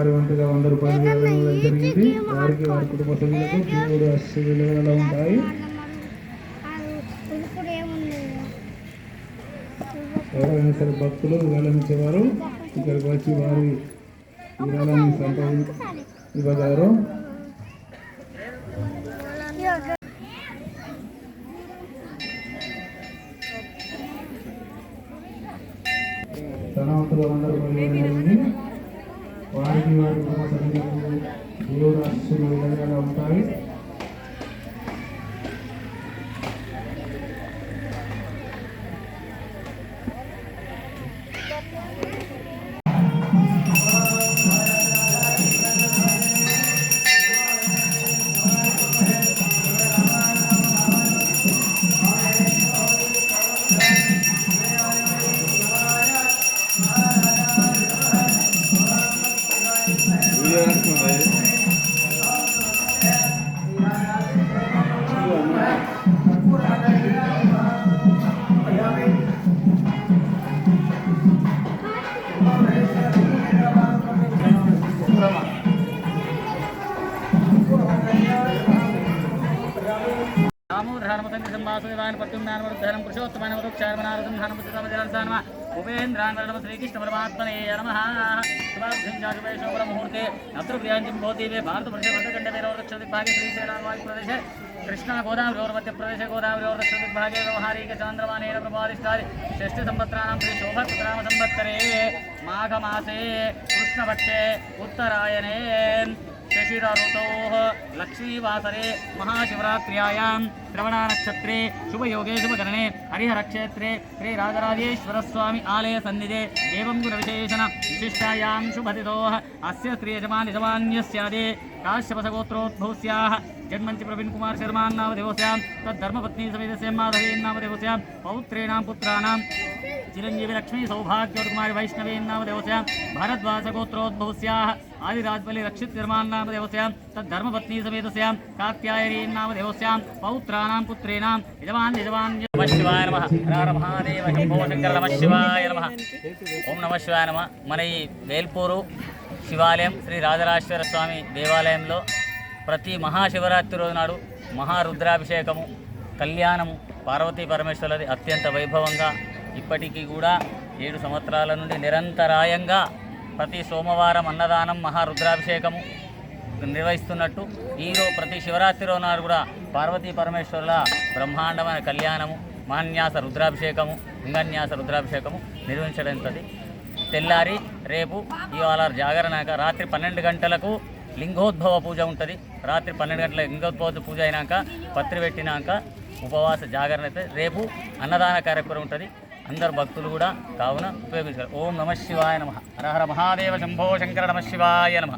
వారి వంతుగా 100 రూపాయలు ఇవ్వడం జరిగింది. వారికి వారి కుటుంబ సభ్యులకు దేవుడు ఆశీర్వాదాలు ఉంటాయి. ఎవరైనా సరే భక్తులు విరాళించేవారు ఇక్కడికి వచ్చి వారి విరాళాన్ని ఇవ్వగలరు. ధనవంతులు 100 రూపాయలు వారికి వారి కుటుంబ సభ్యులకు దేవుడు ఆశీర్వాదాలు ఉంటాయి. श्रीकृष्ण परमात्मने नमः। मुहूर्ते नत्रप्रियांजिम्भोदीवे भारतवर्षे वर्धकण्डवेरोक्षदिग्भागे श्रीशैलवायुप्रदेशे कृष्णा गोदावरी गोदावरी दक्षिणदिग्भागे व्यवहारिक चान्द्रमानेन प्रभादिष्टादि षष्ठसंवत्सराणां श्री शोभकृतनाम संवत्सरे माघमासे कृष्णपक्षे उत्तरायणे शशिर ऋतौ लक्ष्मीवासरे महाशिवरात्र्यायां श्रवणा नक्षत्रे शुभयोगे शुभकरणे हरिहरक्षेत्रे श्री राजराजेश्वर स्वामी आलय सन्निधे एवं गुणविशेषण विशिष्टायां शुभतिथो अस्य स्त्रीयजमान्यस्यादे काश्यपसगोत्रोद्भवस्याः जन्मंच प्रवीण कुमार शर्मा नाम देवस्यां तद्धर्मपत्नी समेतस्य माधवी नाम देवस्यां पौत्रेणां पुत्राणां चिरंजीवी लक्ष्मी सौभाग्य कुमारी वैष्णवी नाम देवस्यां भारद्वाज गोत्रोद्भवस्याः आदिराजपल्ली रक्षित शर्मा नाम देवस्यां तद्धर्मपत्नी समेतस्यां कात्यायनी नाम देवस्यां पौत्राणां पुत्रेणां यजमान नमः शिवाय नमः हर महादेव शंभो शंकर नमः शिवाय नमः ओम नमः शिवाय नमः मन वेल्पूरु शिवालయం శ్రీ రాజరాజేశ్వర స్వామి దేవాలయంలో ప్రతి మహాశివరాత్రి రోజు నాడు మహారుద్రాభిషేకము కళ్యాణము పార్వతీ పరమేశ్వరులది అత్యంత వైభవంగా ఇప్పటికీ కూడా 7 సంవత్సరాల నుండి నిరంతరాయంగా ప్రతి సోమవారం అన్నదానం మహారుద్రాభిషేకము నిర్వహిస్తున్నట్టు ఈరోజు ప్రతి శివరాత్రి రోజు నాడు కూడా పార్వతీ పరమేశ్వరుల బ్రహ్మాండమైన కళ్యాణము మహాన్యాస రుద్రాభిషేకము లింగన్యాస రుద్రాభిషేకము నిర్వహించడం. తెల్లారి రేపు ఇవాళ జాగరణ రాత్రి 12 గంటలకు లింగోద్భవ పూజ ఉంటుంది. రాత్రి 12 గంటల లింగోద్భవ పూజ అయినాక పత్రి పెట్టినాక ఉపవాస జాగరణ అయితే రేపు అన్నదాన కార్యక్రమం ఉంటుంది. అందరు భక్తులు కూడా కావున ఉపయోగించారు. ఓం నమ శివాయ నమ హర హర మహాదేవ శంభో శంకర నమ శివాయ నమ.